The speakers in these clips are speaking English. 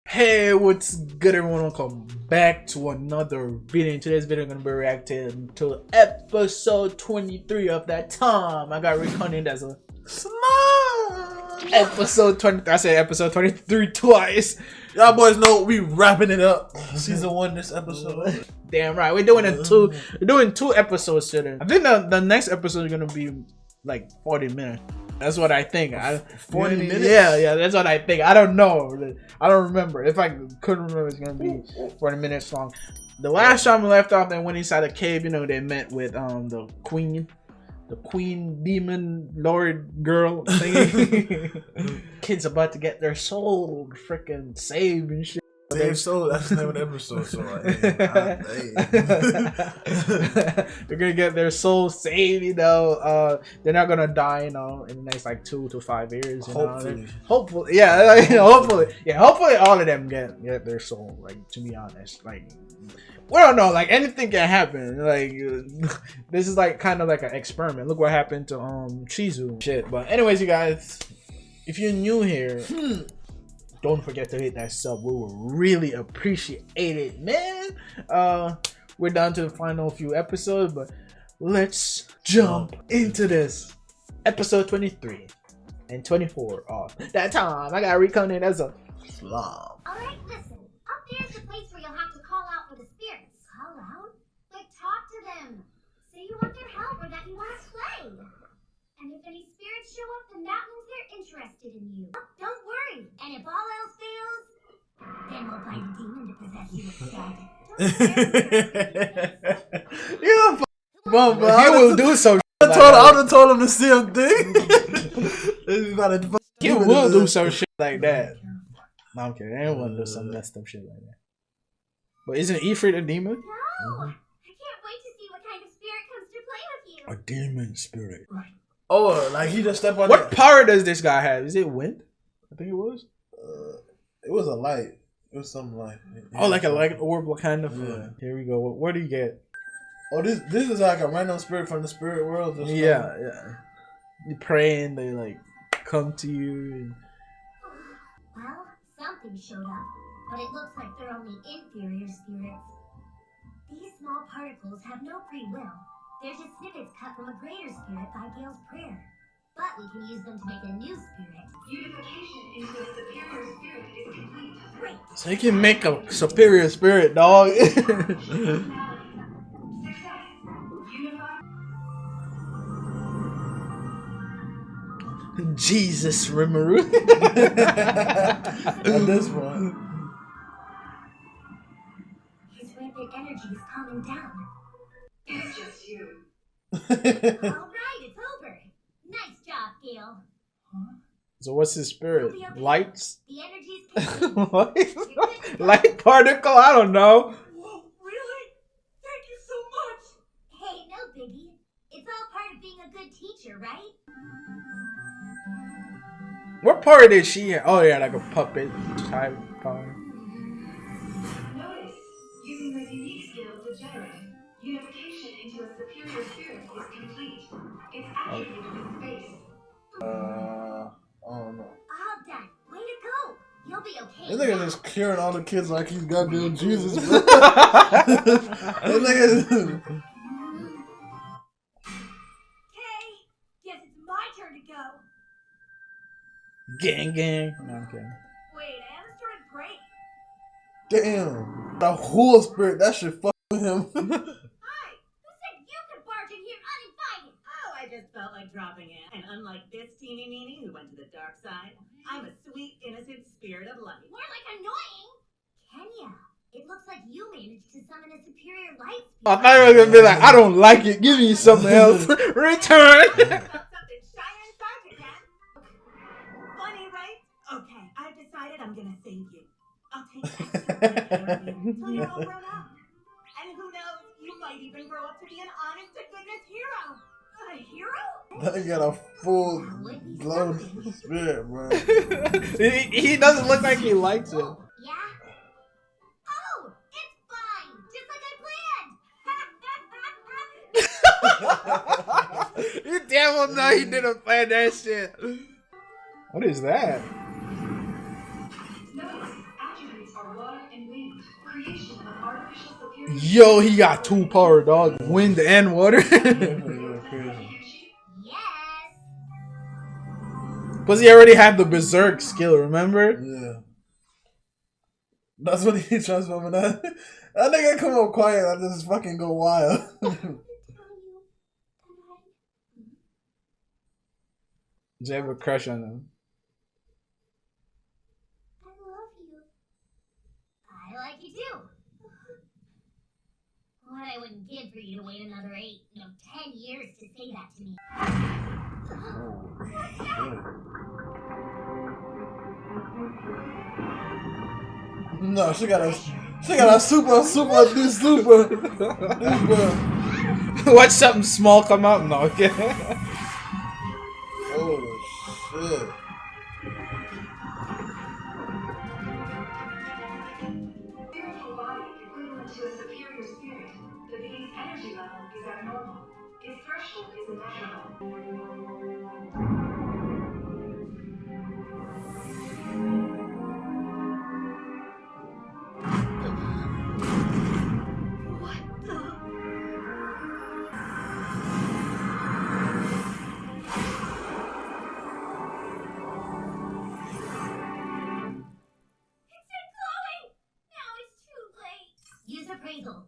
Hey, what's good everyone? Welcome back to another video. In today's video, I'm going to be reacting to episode 23 of That Time I Got Reincarnated as a Slime. Episode 23. I said episode 23 twice. Y'all boys know we wrapping it up. Season 1 this episode. Damn right. We're doing two episodes today. I think the next episode is going to be like 40 minutes. That's what I think. 40 minutes? Yeah, that's what I think. I don't know. I don't remember. If I couldn't remember, it's gonna be 40 minutes long. The last time we left off, they went inside a cave. You know, they met with the queen demon lord girl thingy. Kids about to get their soul freaking saved and shit. Save soul, that's the name of the episode. So they're gonna get their soul saved, you know. They're not gonna die, you know, in the next like 2 to 5 years. You hopefully, yeah, like, hopefully all of them get their soul. Like, to be honest, like, we don't know, like anything can happen. Like this is like kind of like an experiment. Look what happened to Chizu. Shit. But anyways, you guys, if you're new here. Don't forget to hit that sub. We will really appreciate it, man. We're down to the final few episodes, but let's jump into this. Episode 23 and 24 of That Time I Got Reincarnated as a Slime. Alright, listen. Up there's the place where you'll have to call out for the spirits. Call out? Like, talk to them. Say you want their help or that you want to play. And if any spirits show up, then that means they're interested in you. Don't worry. And if all else fails, then we'll find a demon to possess you instead. You're a bum, bro. He will do so. I would have told him the same thing. He will do some shit like that. No, I'm kidding. Anyone do some messed up shit like that. But isn't Ifrit a demon? No. I can't wait to see what kind of spirit comes to play with you. A demon spirit. Right. Oh, like he just stepped on. What power does this guy have? Is it wind? I think it was. It was a light. It was something like. Oh, like a light orb kind of. Yeah. Here we go. What do you get? Oh, this is like a random spirit from the spirit world. Yeah. You pray and they like come to you. And... Well, something showed up, but it looks like they're only inferior spirits. These small particles have no free will. They're just snippets cut from a greater spirit by Gail's prayer. But we can use them to make a new spirit. Unification into a superior spirit is complete. Great. So you can make a superior spirit, dog. Success. Unify. Jesus, Rimuru. At this point. His rampant energy is calming down. It's just you. Alright, it's over. Nice job, Gail. So what's his spirit? You'll be okay. Lights? The energy's kicking. What? Light particle? I don't know. Whoa, really? Thank you so much. Hey, no biggie. It's all part of being a good teacher, right? What part did she have? Oh yeah, like a puppet type power. Notice, using the unique skill to generate, unification into a superior spirit is complete. It's activated in space. I don't know. All done. Way to go. You'll be okay. This nigga just curing all the kids like he's goddamn Jesus, bro. This nigga. Okay, guess it's my turn to go. Gang. No, I'm kidding. Wait, I haven't started praying. Damn. The whole spirit, that shit fuck with him. Hi, who said you could barge in here uninvited? Oh, I just felt like dropping in. And unlike this teeny meeny who went to the dark side, I'm a sweet, innocent spirit of light. More like annoying. Kenya, it looks like you managed to summon a superior light spirit. I thought you were gonna be like, I don't like it. Give me something else. Return. Something shiny inside you, Cat. Funny, right? Okay, I've decided I'm gonna save you. I'll take extra good care of you until you're all grown up. And who knows, you might even grow up to be an honest-to-goodness hero. That got a full glow spirit, bro. he doesn't look like he likes it. Yeah? Oh, it's fine. Just like I planned. You damn well know he didn't plan that shit. What is that? Notice, attributes are water and wind. Creation of artificial superior. Yo, he got 2 power, dog. Wind and water. Yes. Plus, he already had the berserk skill, remember? Yeah. That's what he transformed that. That nigga come up quiet and just fucking go wild. Did you have a crush on him? I love you. I like you too. What I wouldn't give for you to wait another 10 years to say that to me. No, she got a super. Watch something small come out? No, okay. Oh shit. Spiritual body equivalent to a superior spirit. The being's energy level is abnormal. Its threshold is immeasurable. What the? It's in Chloe! Now it's too late. Use appraisal.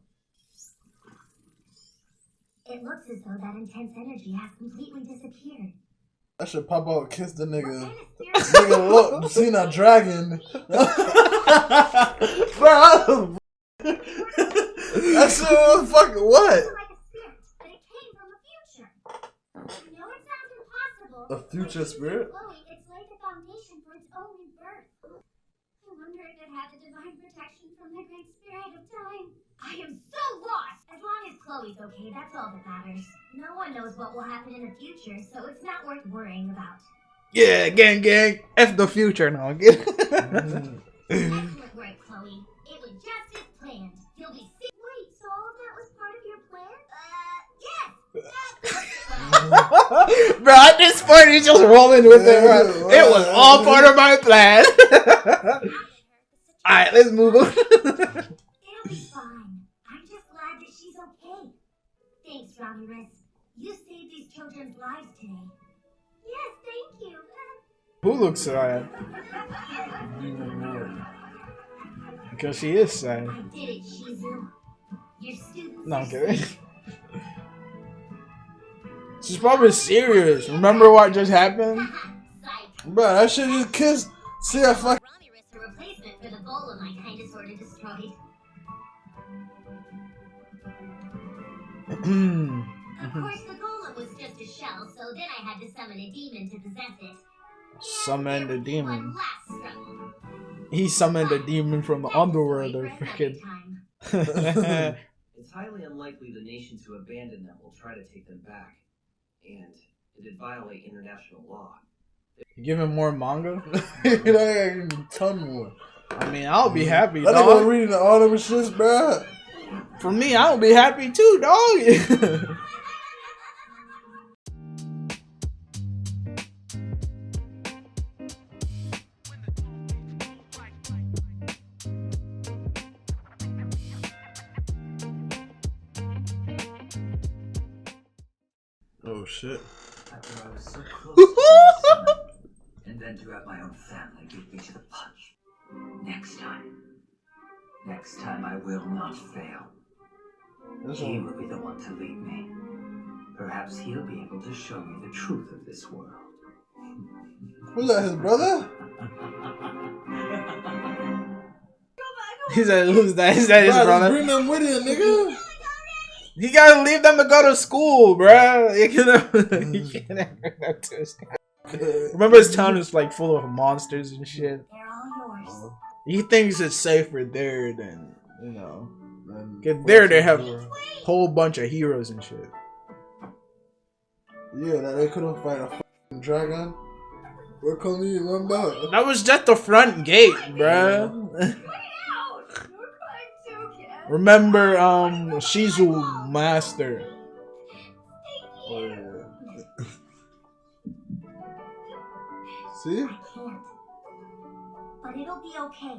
It looks as though that intense energy has completely disappeared. I should pop out, kiss the nigga. What kind of spirit- Nigga, look, seen a dragon. Bro, that shit was fucking what? like a spirit, but it came from the future. I know it sounds impossible. A future spirit? Chloe, it's like a foundation for its own rebirth. I wonder if it had the divine protection from the great spirit of time. I am so lost. As long as Chloe's okay, that's all that matters. No one knows what will happen in the future, so it's not worth worrying about. Yeah, gang. F the future now. Get Excellent work, Chloe. It was just as planned. You'll be sick. Wait, so all of that was part of your plan? Yes. Bro, at this point, he's just rolling with it, bro. It was all part of my plan. Alright, let's move on. It'll be fine. I'm just glad that she's okay. Thanks, Romulus. You saved these children's lives today. Yes, thank you. Who looks sad? Because she is sad. I did it, Shizu. Your students. No, I'm kidding. She's probably serious. Remember what just happened? Psych. Bro, that shit just kissed. See that fuck. Romulus, a replacement for the golem I kinda sorta destroyed. Of course, the golem was just a shell, so then I had to summon a demon to possess it. Summon the One demon. last struggle. He summoned a demon from the That's a underworld or story for freaking. another time. It's highly unlikely the nations who abandon them will try to take them back. And it'd violate international law. Give him more manga? You know, I gotta give me a ton more. I mean, I'll be happy, That nigga dog. reading all them shits, bro. For me, I'll be happy too, dog. Oh shit. After I was so close to doing something, and then to have my own family beat me to the punch. Next time I will not fail. This He one. will be the one to lead me. Perhaps he'll be able to show me the truth of this world. Who's that, his brother? He said, who's that? Is that his Bro, just brother? bring them with you, nigga. He gotta leave them to go to school, bruh. You can't bring them to his town. Remember his town is like full of monsters and shit. They're all yours. He thinks it's safer there than, you know. Man, Cause there they have a whole bunch of heroes and shit. Yeah, that they couldn't fight a fucking dragon. Where come you? Remember? That was just the front gate, bruh. Remember, Shizu Master. Oh yeah. See? I can't. But it'll be okay.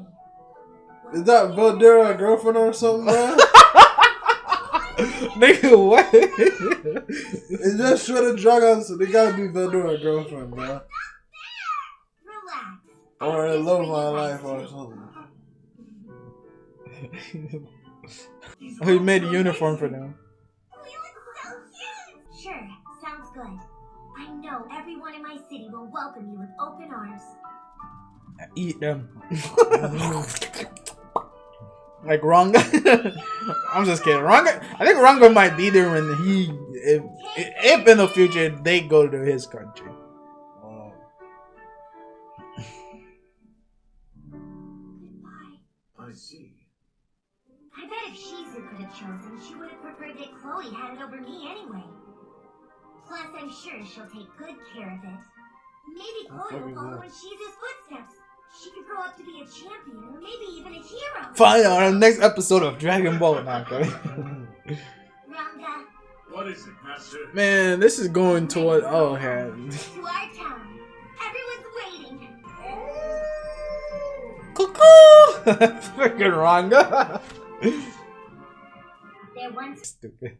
Is that Valdera girlfriend or something, man? Nigga, what? It's just shredded dragons, so they gotta be Valdera girlfriend, man. Relax. Or I love my life or something. Oh, he made a uniform for them. You look so cute. Sure, sounds good. I know everyone in my city will welcome you with open arms. Eat them. Like Ranga. I'm just kidding. Ranga, I think Ranga might be there when if in the future they go to his country. Goodbye. I see. I bet if Shizu could have chosen, she would have preferred that Chloe had it over me anyway. Plus, I'm sure she'll take good care of it. Maybe Chloe will follow in Shizu's footsteps. She could grow up to be a champion, or maybe even a hero. Find out on the next episode of Dragon Ball now, okay? Ranga, What is it, Master? Man, this is going toward to our town. Everyone's waiting. Cuckoo! Freaking Ranga. There once Stupid.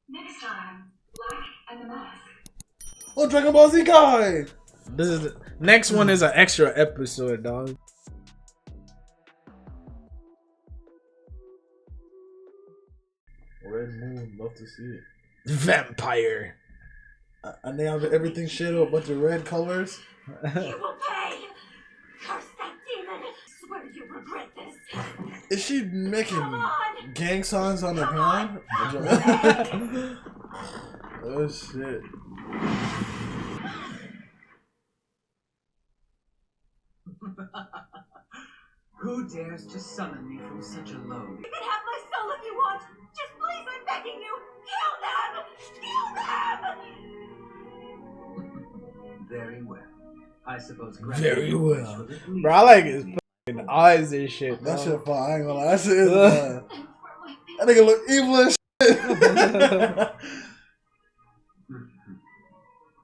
Next time, Black and the Mask. Oh, Dragon Ball Z guy! This is the next one is an extra episode, dog. Red Moon, love to see it. Vampire. And they have everything shaded with a bunch of red colors. you will pay. Curse that demon. Swear you regret this. Is she making Come on. gang signs on the ground? Oh shit. Who dares to summon me from such a low? You can have my soul if you want. Just please, I'm begging you. Kill them. Kill them. Very well. I suppose. Very well. Bro, I like his fucking eyes and shit. That Bro. shit fine. I ain't gonna lie. That shit is fine. That nigga look evil as shit.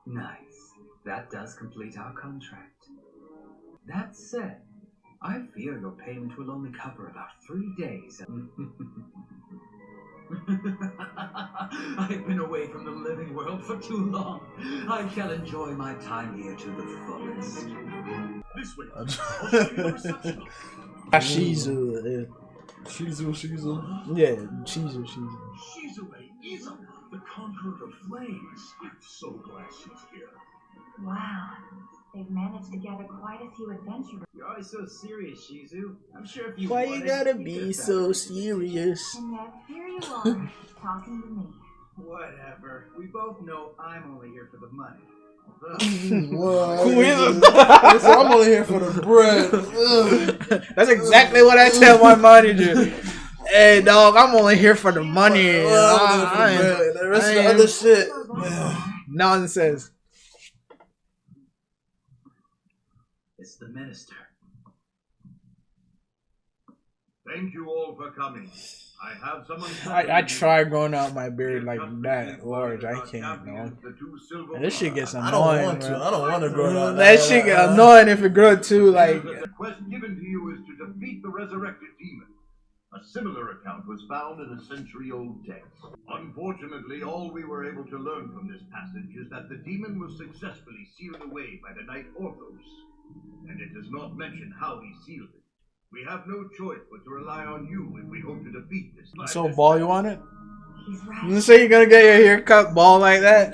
Nice. That does complete our contract. That said, I fear your payment will only cover about 3 days. I've been away from the living world for too long. I shall enjoy my time here to the fullest. This way. Shizu. Shizu. Yeah, Shizu. Shizue Izuku, the conqueror of flames. I'm so glad she's here. Wow. They've managed to gather quite a few adventurers. You're always so serious, Shizu. I'm sure if you Why you wanted, gotta you be could've so found it. serious? And yet, here you are, talking to me. Whatever. We both know I'm only here for the money. Although, Who is it? I'm only here for the bread. That's exactly what I tell my manager. Hey, dog, I'm only here for the money. The rest of the other shit. Nonsense. it's the minister. Thank you all for coming. I have someone. I try growing out my beard like that large. I can't, man. And this shit gets I annoying. don't want to. Bro. I don't want to grow out That shit get annoying if it grow too. Like, The quest given to you is to defeat the resurrected demon. A similar account was found in a century-old text. Unfortunately, all we were able to learn from this passage is that the demon was successfully sealed away by the knight Orthos, and it does not mention how he sealed it. We have no choice but to rely on you if we hope to defeat this. so ball, you want it? He's right. You say you're gonna get your hair cut ball like that?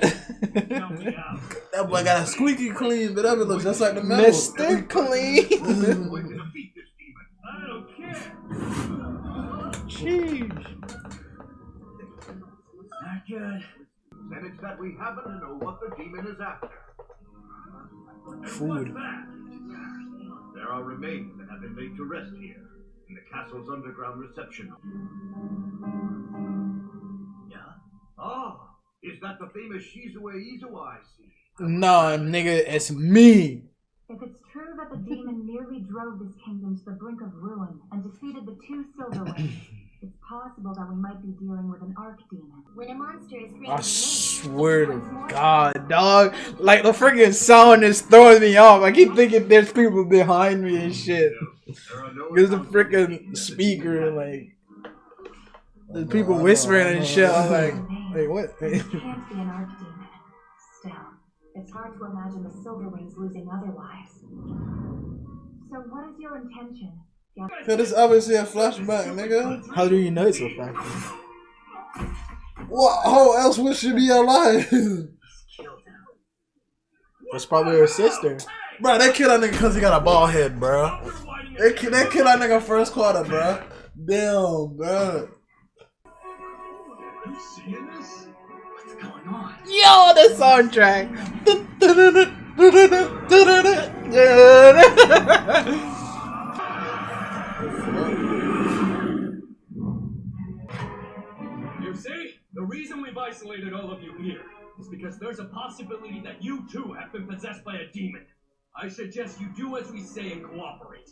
That boy got a squeaky clean, but that looks just like the metal. Mr. Clean. Going to defeat this demon. I don't care. Jeez. Not good. Then it's that we happen to know what the demon is after. And Food. what's that? There are remains that have been laid to rest here, in the castle's underground reception room. Yeah? Oh, Is that the famous Shizue Izuwa I see? No, nigga, it's me. If it's true that the demon nearly drove this kingdom to the brink of ruin and defeated the two silver wings, it's possible that we might be dealing with an archdemon. When a monster is created, I swear to God, dog. Like, the freaking sound is throwing me off. I keep thinking there's people behind me and shit. There's a freaking speaker, like, there's people whispering and shit. I'm like, wait, what? It can't be an archdemon. Still, it's hard to imagine the silver wings losing other lives. So what is your intention? Yeah, this obviously a flashback, nigga. How do you know it's a fact? What? How else would she be alive? That's probably her sister. Bro, they killed that nigga because he got a bald head, bro. They killed that nigga first quarter, bro. Damn, bro. You seeing this? What's going on? Yo, the soundtrack. You see? The reason we've isolated all of you here is because there's a possibility that you too have been possessed by a demon. I suggest you do as we say and cooperate.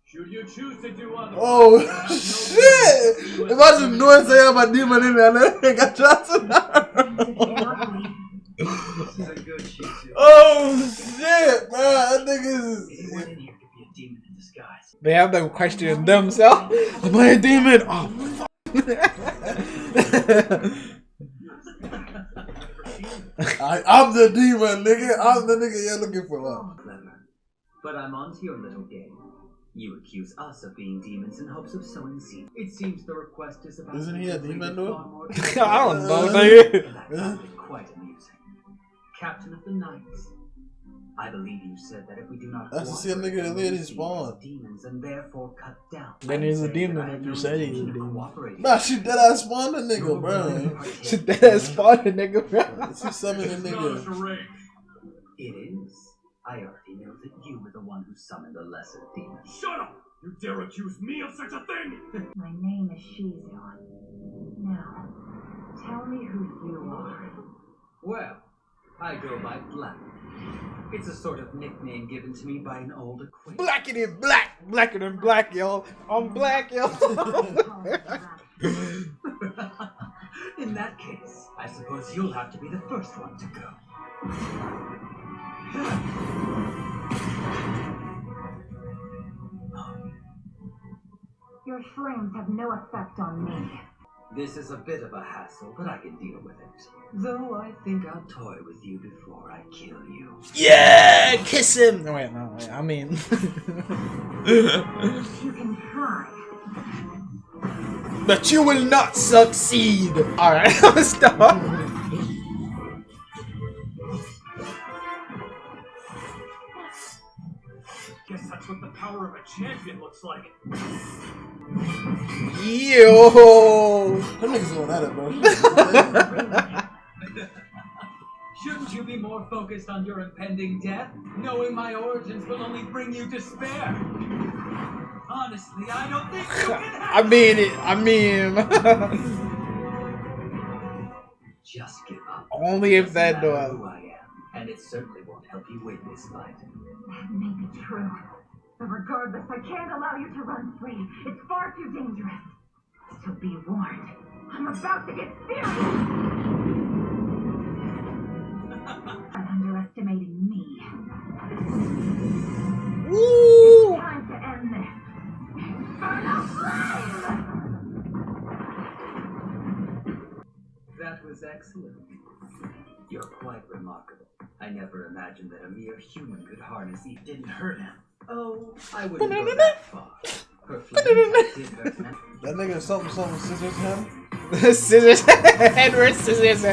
Should you choose to do otherwise... Oh, shit! Imagine Noir saying I'm a demon in there, nigga. Got Johnson. Oh, shit, man. That nigga is... Anyone in here could be a demon in disguise. They have them questioning themselves. Am I a demon? Oh, fuck. I'm the demon, nigga. I'm the nigga you're looking for. Clever. But I'm on to your little game. You accuse us of being demons in hopes of sowing seeds. It seems the request is about... Isn't he a demon, though? I don't know, nigga. And I found it quite amusing. Captain of the Knights. I believe you said that if we do not That's to see a nigga that let his spawn. demons and therefore cut down. Then he's a demon if you said he's a demon. Nah, she dead ass spawned the nigga, bro. She dead ass spawned a nigga, bro. She summoned the nigga. It is. I already know that you were the one who summoned the lesser demon. Shut up! You dare accuse me of such a thing? My name is Shizu. Now, tell me who you are. Well, I go by Black. It's a sort of nickname given to me by an old acquaintance. Blacker than black. Blacker than black, yo. I'm black, yo. In that case, I suppose you'll have to be the first one to go. Your flames have no effect on me. This is a bit of a hassle, but I can deal with it. Though I think I'll toy with you before I kill you. Yeah, kiss him. No, wait, I mean. You can try. But you will not succeed. Alright, stop. Guess that's what the power of a champion looks like. Yo. Them niggas going at it, bro. Shouldn't you be more focused on your impending death? Knowing my origins will only bring you despair. Honestly, I don't think you can have I mean. Just give up. Only if that Doesn't does. matter who I am, and it certainly won't help you win this fight. That may be true. But regardless, I can't allow you to run free. It's far too dangerous. So be warned. I'm about to get serious. By underestimating me. Woo! It's time to end this. Infernal flame! That was excellent. You're quite remarkable. I never imagined that a mere human could harness Eve. Didn't hurt him. Oh, I wouldn't go that far. Her flame did hurt him. That nigga something scissors him. Scissors. Edward Scissors.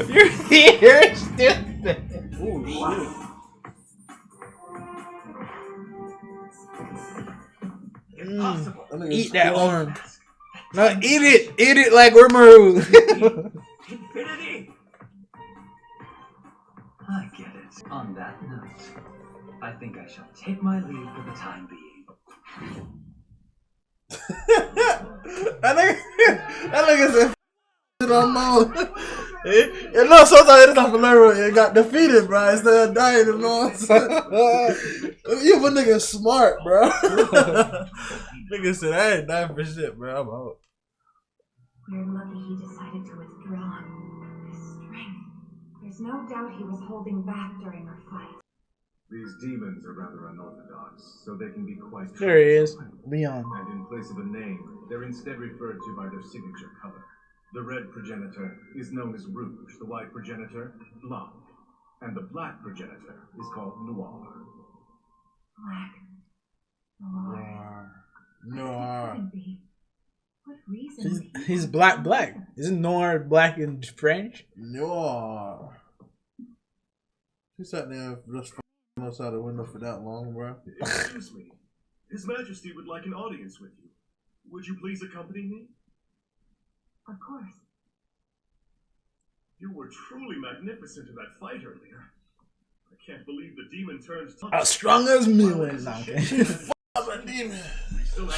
You're here, stupid. Ooh, shit. Impossible. That nigga Eat that squirrel. arm. No, eat it. Eat it like Rimuru. Infinity! I get it. On that note, I think I shall take my leave for the time being. That nigga said on mouth. You know, sometimes it's not hilarious. It got defeated, bro. Instead of dying, you know what I'm saying? You a nigga smart, bro. Nigga said, I ain't dying for shit, bro. I'm out. We're lucky he decided to withdraw. His strength. There's no doubt he was holding back during our fight. These demons are rather unorthodox, so they can be quite There he is, Leon. And in place of a name, they're instead referred to by their signature color. The red progenitor is known as Rouge, the white progenitor, Blanc, and the black progenitor is called Noir. Black. Noir. Noir. What reason? He's black. Isn't Noir black in French? Noir. He sat there just outside the window for that long, bro. Excuse me. His Majesty would like an audience with you. Would you please accompany me? Of course. You were truly magnificent in that fight earlier. I can't believe the demon turned As strong as me when I'm a demon.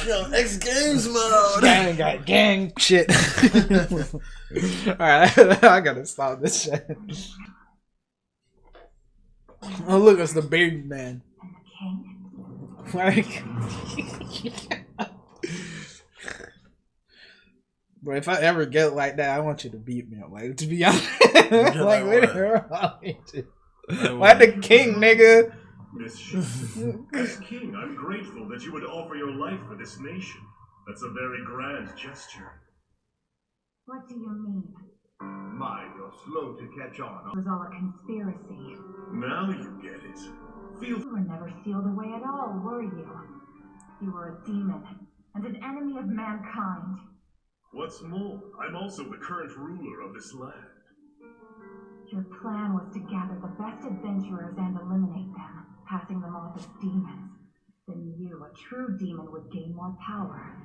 Yo, X Games mode. Gang shit. Alright, I gotta stop this shit. Oh look, it's the bearded man. Like, bro, if I ever get like that, I want you to beat me up. Like, to be honest, like, literally, like the king, nigga. As king, I'm grateful that you would offer your life for this nation. That's a very grand gesture. What do you mean? My, you're slow to catch on. It was all a conspiracy. Now you get it. You were never sealed away at all, were you? You were a demon and an enemy of mankind. What's more, I'm also the current ruler of this land. Your plan was to gather the best adventurers and eliminate them, passing them off as demons. Then you, a true demon, would gain more power.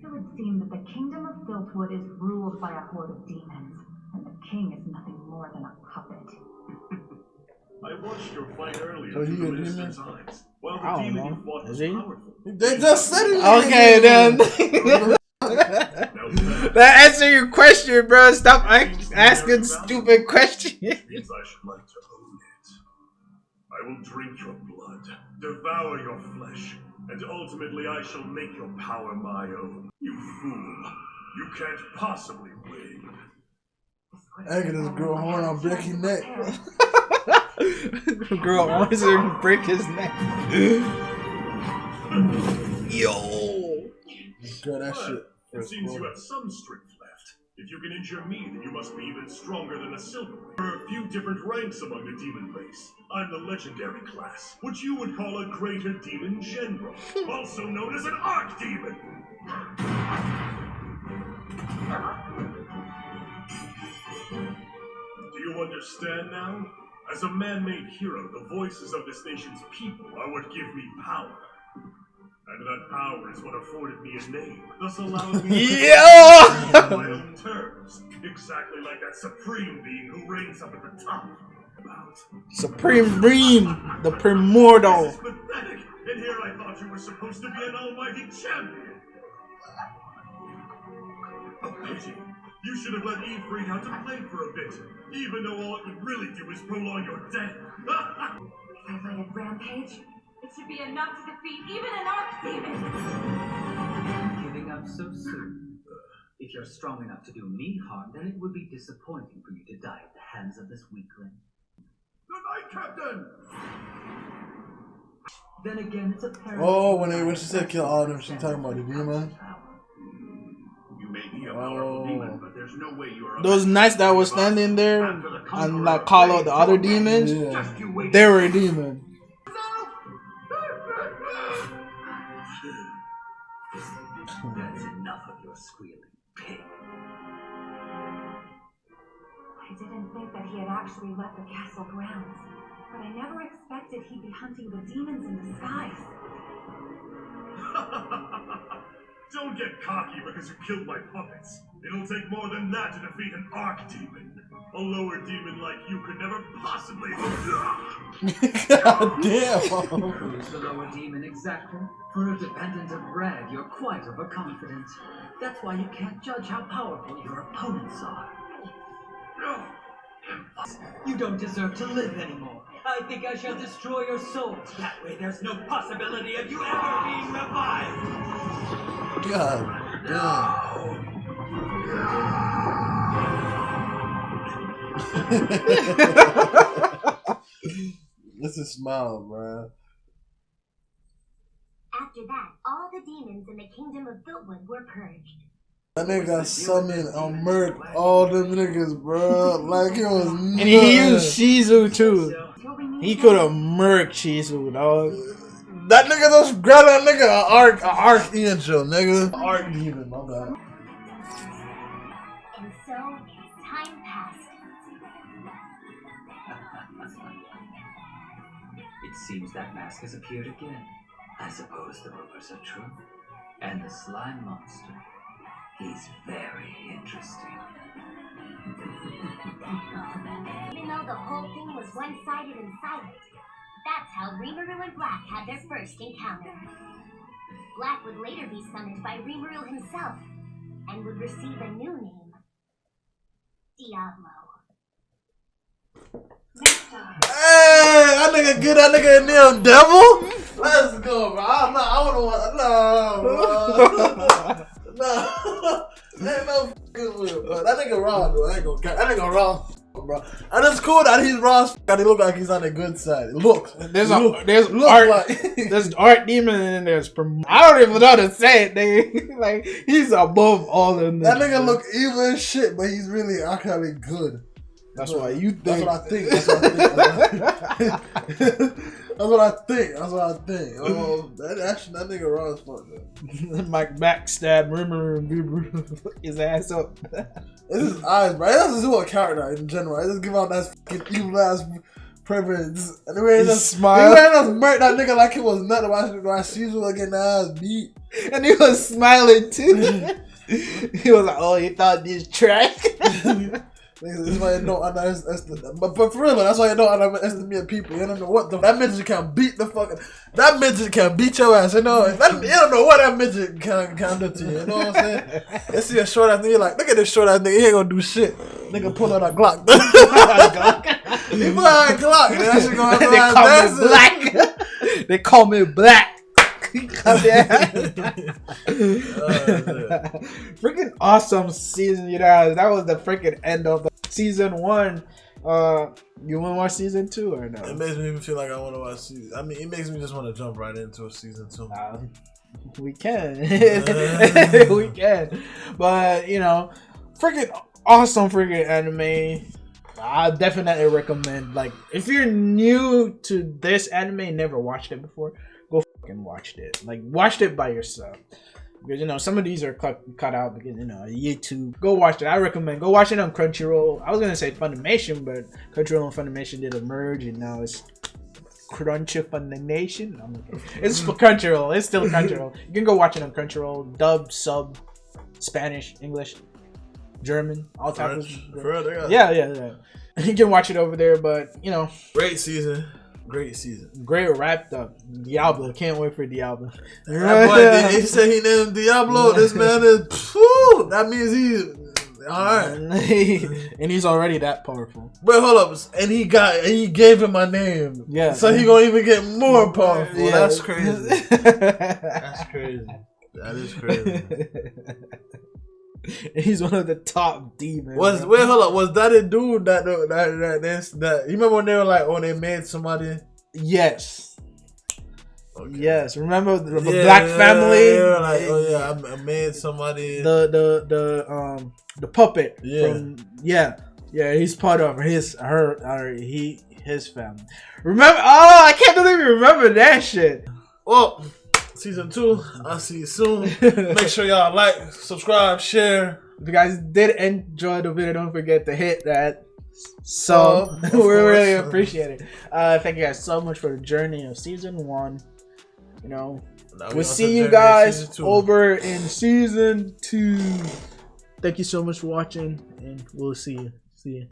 It would seem that the kingdom of Filtwood is ruled by a horde of demons, and the king is nothing more than a puppet. I watched your fight earlier So through he the a minister's demon? eyes. While I the don't demon know. you fought Is was he? powerful. They just said it. Okay, then. That answer your question, bro. Stop asking stupid questions. Means I should like to own it. I will drink your blood, devour your flesh, and ultimately I shall make your power my own. You fool. You can't possibly win. I can just grow a horn on break his neck. Girl wants to break his neck. Yo. Girl, that shit. It seems you have some strength left. If you can injure me, then you must be even stronger than a Silverwing. There are a few different ranks among the demon race. I'm the legendary class, which you would call a greater demon general, also known as an archdemon. Do you understand now? As a man-made hero, the voices of this nation's people are what give me power. And that power is what afforded me a name, thus allowing me to on my own terms. Exactly like that supreme being who reigns up at the top. Supreme being, the primordial. This is pathetic, and here I thought you were supposed to be an almighty champion. A pity. You should have let Ifrit out to play for a bit, even though all it would really do is prolong your death. Highlighted rampage? It should be enough to defeat even an archdemon! Giving up so soon. If you're strong enough to do me harm, then it would be disappointing for you to die at the hands of this weakling. Good night, Captain! Then again, it's apparent. Oh, when she said kill all of them, she talking about the demon. You may be a powerful demon, but there's no way you are. Those knights that was standing there and like call out the other demons, they were a demon. That's enough of your squealing, pig. I didn't think that he had actually left the castle grounds, but I never expected he'd be hunting the demons in disguise. Don't get cocky because you killed my puppets. It'll take more than that to defeat an archdemon. A lower demon like you could never possibly. God damn! Who's the lower demon exactly? For a dependent of Red, you're quite overconfident. That's why you can't judge how powerful your opponents are. You don't deserve to live anymore. I think I shall destroy your soul. That way there's no possibility of you ever being revived. God damn. This is smile, bro. After that, all the demons in the kingdom of Biltwood were purged. That nigga got summoned on murk all them niggas, bro. Like it was nuts. And he used Shizu too. He could have murked Shizu, dog. That nigga just grabbed that nigga an archangel, nigga. Archdemon, my bad. And so, time passed. It seems that mask has appeared again. I suppose the rumors are true. And the slime monster, he's very interesting. Even though the whole thing was one-sided and silent, that's how Rimuru and Black had their first encounter. Black would later be summoned by Rimuru himself, and would receive a new name, Diablo. Hey, that nigga get that nigga in there, devil. Let's go, bro. I don't want no. Ain't no fucking with, bro. That nigga raw, bro. I ain't gonna that nigga raw, bro. And it's cool that he's raw, and he look like he's on the good side. It looks. There's art demon and there's I don't even know how to say it, nigga. Like he's above all of them. That nigga look evil as shit, but he's really actually good. That's why you think. That's what I think. That's what I think. Oh, that nigga raw as fuck, though. Mike backstab, Rimuru, his ass up. It's his eyes, bro. He doesn't do a character in general. He just give out that fucking evil ass preference. And the way he just smile. He just murked that nigga like it was nothing. Why Caesar getting the ass beat. And he was smiling too. He was like, "Oh, you thought this trash?" That's why you don't underestimate. But for real, that's why you don't underestimate people. You don't know what that midget can beat the fucking. That midget can beat your ass. You know, you don't know what that midget can do to you. You know what I'm saying? You see a short ass nigga, you're like, look at this short ass nigga. He ain't gonna do shit. Nigga pull out a Glock. He pull out a Glock. And that shit gonna They call me Black. Freaking awesome season, you know. That was the freaking end of the season 1. You want to watch season 2 or no? It makes me feel like I want to watch season. I mean, it makes me just want to jump right into a season 2. We can. We can. But, you know, freaking awesome freaking anime. I definitely recommend, like, if you're new to this anime, never watched it before, go fucking watch it. Like, watch it by yourself. Because, you know, some of these are cut out because, you know, YouTube. Go watch it. I recommend. Go watch it on Crunchyroll. I was going to say Funimation, but Crunchyroll and Funimation did a merge, and now it's Funimation. It's for Crunchyroll. It's still Crunchyroll. You can go watch it on Crunchyroll. Dub, sub, Spanish, English, German, all types of. Yeah. You can watch it over there, but, you know. Great season. Great wrapped up. Diablo. Can't wait for Diablo. That boy, he said he named Diablo. This man is. Phew, that means he's alright. And he's already that powerful. But hold up. And he gave him my name. Yeah. So he gonna even get more powerful. Yeah. That's crazy. That's crazy. That is crazy. He's one of the top demons. Hold up. Was that a dude that you remember when they were like, oh, they made somebody? Yes. Okay. Yes. Remember the black family? They were like, oh yeah, I made somebody. The puppet. Yeah. He's part of his family. Remember? Oh, I can't believe you remember that shit. Well. Season 2, I'll see you soon. Make sure y'all like, subscribe, share. If you guys did enjoy the video, don't forget to hit that sub. We really appreciate it. Thank you guys so much for the journey of season 1. You know, we'll see you guys over in season 2. Thank you so much for watching, and we'll see you.